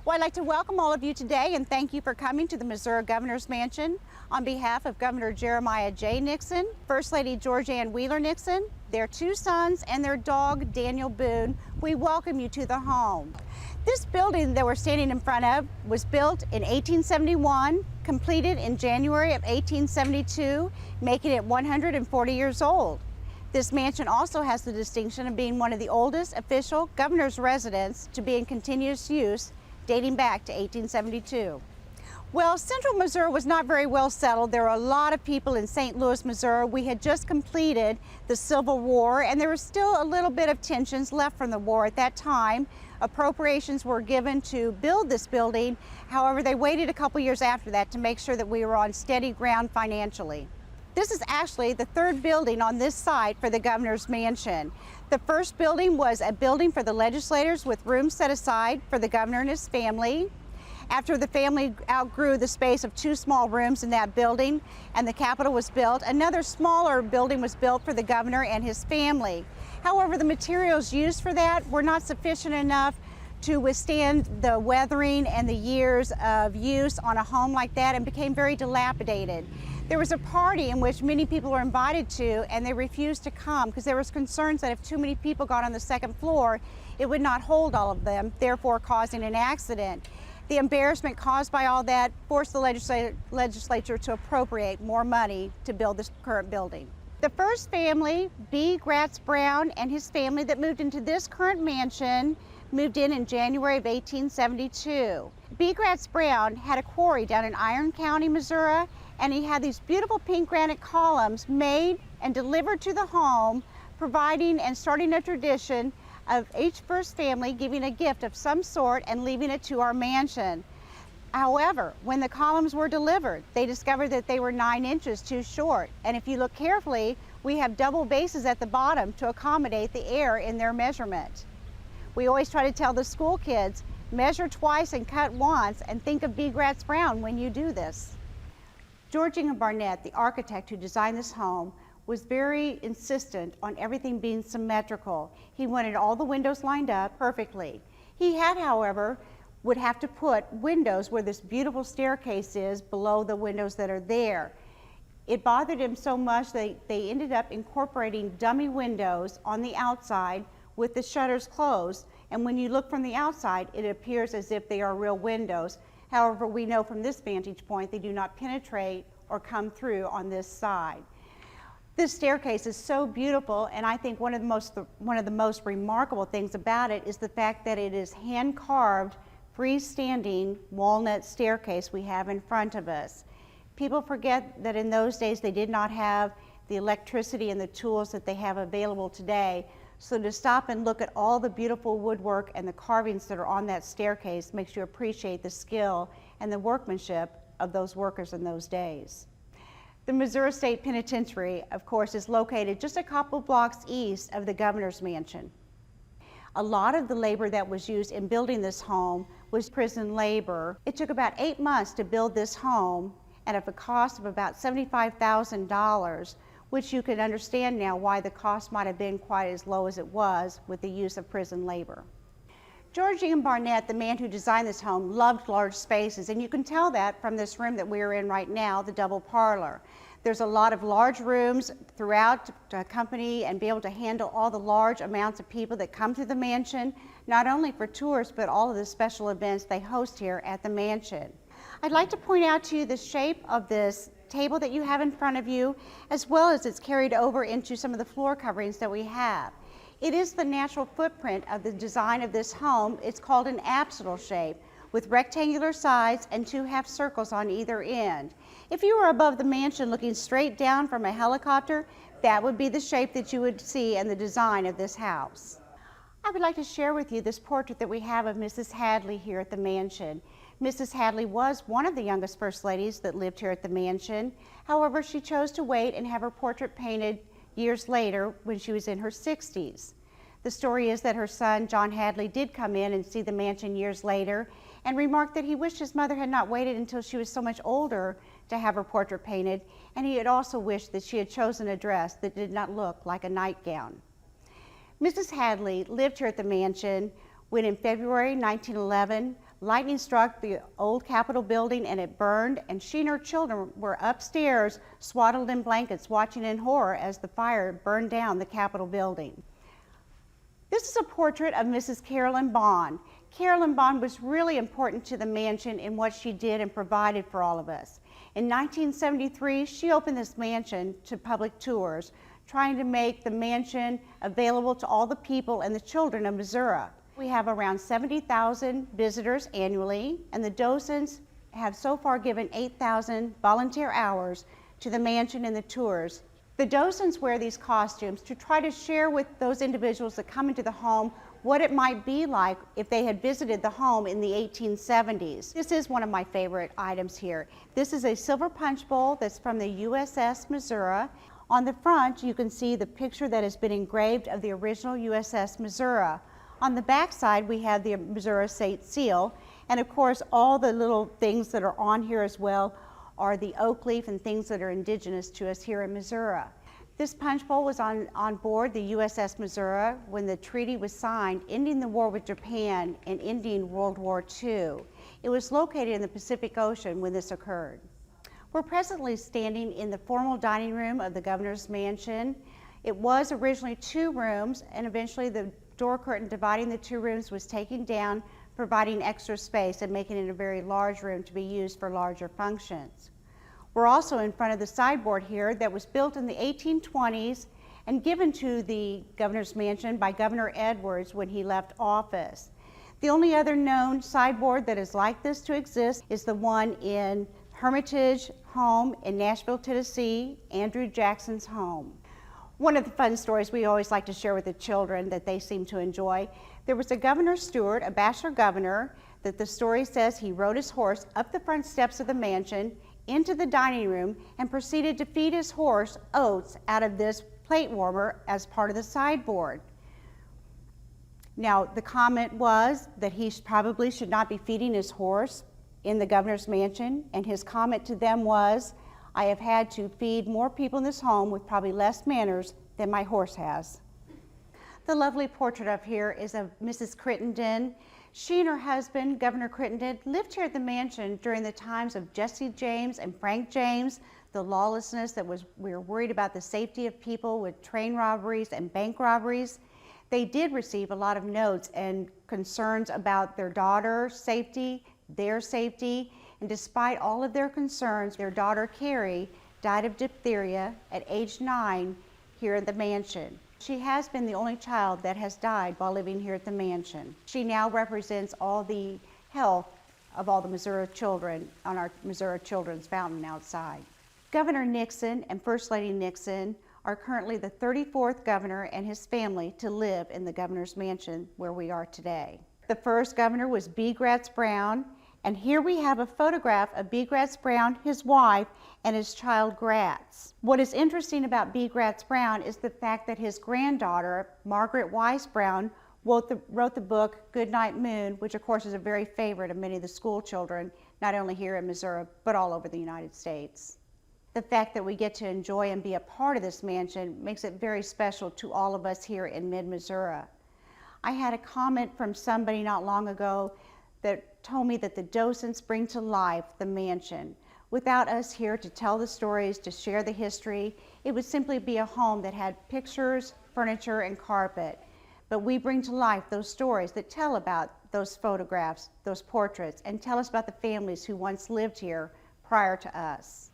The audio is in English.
Well, I'd like to welcome all of you today and thank you for coming to the Missouri Governor's Mansion. On behalf of Governor Jeremiah J. Nixon, First Lady George Ann Wheeler Nixon, their two sons, and their dog, Daniel Boone, we welcome you to the home. This building that we're standing in front of was built in 1871, completed in January of 1872, making it 140 years old. This mansion also has the distinction of being one of the oldest official governor's residence to be in continuous use, dating back to 1872. Well, central Missouri was not very well settled. There were a lot of people in St. Louis, Missouri. We had just completed the Civil War, and there was still a little bit of tensions left from the war at that time. Appropriations were given to build this building. However, they waited a couple years after that to make sure that we were on steady ground financially. This is actually the third building on this site for the Governor's Mansion. The first building was a building for the legislators with rooms set aside for the governor and his family. After the family outgrew the space of two small rooms in that building and the Capitol was built, another smaller building was built for the governor and his family. However, the materials used for that were not sufficient enough to withstand the weathering and the years of use on a home like that and became very dilapidated. There was a party in which many people were invited to, and they refused to come because there was concerns that if too many people got on the second floor, it would not hold all of them, therefore causing an accident. The embarrassment caused by all that forced the legislature to appropriate more money to build this current building. The first family, B. Gratz Brown and his family that moved into this current mansion, moved in January of 1872. B. Gratz Brown had a quarry down in Iron County, Missouri, and he had these beautiful pink granite columns made and delivered to the home, providing and starting a tradition of each first family giving a gift of some sort and leaving it to our mansion. However, when the columns were delivered, they discovered that they were 9 inches too short. And if you look carefully, we have double bases at the bottom to accommodate the air in their measurement. We always try to tell the school kids, measure twice and cut once, and think of B. Gratz Brown when you do this. George Ingham Barnett, the architect who designed this home, was very insistent on everything being symmetrical. He wanted all the windows lined up perfectly. He had, however, would have to put windows where this beautiful staircase is below the windows that are there. It bothered him so much that they ended up incorporating dummy windows on the outside with the shutters closed, and when you look from the outside, it appears as if they are real windows. However, we know from this vantage point they do not penetrate or come through on this side. This staircase is so beautiful, and I think one of the most remarkable things about it is the fact that it is hand-carved, freestanding walnut staircase we have in front of us. People forget that in those days they did not have the electricity and the tools that they have available today. So to stop and look at all the beautiful woodwork and the carvings that are on that staircase makes you appreciate the skill and the workmanship of those workers in those days. The Missouri State Penitentiary, of course, is located just a couple blocks east of the Governor's Mansion. A lot of the labor that was used in building this home was prison labor. It took about 8 months to build this home and at a cost of about $75,000, which you can understand now why the cost might have been quite as low as it was with the use of prison labor. George Ingham Barnett, the man who designed this home, loved large spaces, and you can tell that from this room that we are in right now, the double parlor. There's a lot of large rooms throughout to accompany and be able to handle all the large amounts of people that come to the mansion, not only for tours, but all of the special events they host here at the mansion. I'd like to point out to you the shape of this table that you have in front of you, as well as it's carried over into some of the floor coverings that we have. It is the natural footprint of the design of this home. It's called an apsidal shape with rectangular sides and 2 half circles on either end. If you were above the mansion looking straight down from a helicopter, that would be the shape that you would see in the design of this house. I would like to share with you this portrait that we have of Mrs. Hadley here at the mansion. Mrs. Hadley was one of the youngest first ladies that lived here at the mansion. However, she chose to wait and have her portrait painted years later when she was in her 60s. The story is that her son, John Hadley, did come in and see the mansion years later and remarked that he wished his mother had not waited until she was so much older to have her portrait painted, and he had also wished that she had chosen a dress that did not look like a nightgown. Mrs. Hadley lived here at the mansion when in February 1911, Lightning struck the old Capitol building and it burned, and she and her children were upstairs swaddled in blankets watching in horror as the fire burned down the Capitol building. This is a portrait of Mrs. Carolyn Bond. Carolyn Bond was really important to the mansion in what she did and provided for all of us. In 1973, she opened this mansion to public tours, trying to make the mansion available to all the people and the children of Missouri. We have around 70,000 visitors annually, and the docents have so far given 8,000 volunteer hours to the mansion and the tours. The docents wear these costumes to try to share with those individuals that come into the home what it might be like if they had visited the home in the 1870s. This is one of my favorite items here. This is a silver punch bowl that's from the USS Missouri. On the front, you can see the picture that has been engraved of the original USS Missouri. On the back side, we have the Missouri State Seal, and of course, all the little things that are on here as well are the oak leaf and things that are indigenous to us here in Missouri. This punch bowl was on board the USS Missouri when the treaty was signed, ending the war with Japan and ending World War II. It was located in the Pacific Ocean when this occurred. We're presently standing in the formal dining room of the governor's mansion. It was originally 2 rooms, and eventually the door curtain dividing the 2 rooms was taken down, providing extra space and making it a very large room to be used for larger functions. We're also in front of the sideboard here that was built in the 1820s and given to the governor's mansion by Governor Edwards when he left office. The only other known sideboard that is like this to exist is the one in Hermitage Home in Nashville, Tennessee, Andrew Jackson's home. One of the fun stories we always like to share with the children that they seem to enjoy, there was a governor's steward, a bachelor governor, that the story says he rode his horse up the front steps of the mansion into the dining room and proceeded to feed his horse oats out of this plate warmer as part of the sideboard. Now, the comment was that he probably should not be feeding his horse in the governor's mansion, and his comment to them was, "I have had to feed more people in this home with probably less manners than my horse has." The lovely portrait up here is of Mrs. Crittenden. She and her husband, Governor Crittenden, lived here at the mansion during the times of Jesse James and Frank James, the lawlessness that we were worried about the safety of people with train robberies and bank robberies. They did receive a lot of notes and concerns about their daughter's safety, their safety, and despite all of their concerns, their daughter Carrie died of diphtheria at age 9 here at the mansion. She has been the only child that has died while living here at the mansion. She now represents all the health of all the Missouri children on our Missouri Children's Fountain outside. Governor Nixon and First Lady Nixon are currently the 34th governor and his family to live in the governor's mansion where we are today. The first governor was B. Gratz Brown, and here we have a photograph of B. Gratz Brown, his wife, and his child Gratz. What is interesting about B. Gratz Brown is the fact that his granddaughter, Margaret Wise Brown, wrote the book Goodnight Moon, which of course is a very favorite of many of the school children, not only here in Missouri, but all over the United States. The fact that we get to enjoy and be a part of this mansion makes it very special to all of us here in mid-Missouri. I had a comment from somebody not long ago that told me that the docents bring to life the mansion. Without us here to tell the stories, to share the history, it would simply be a home that had pictures, furniture, and carpet. But we bring to life those stories that tell about those photographs, those portraits, and tell us about the families who once lived here prior to us.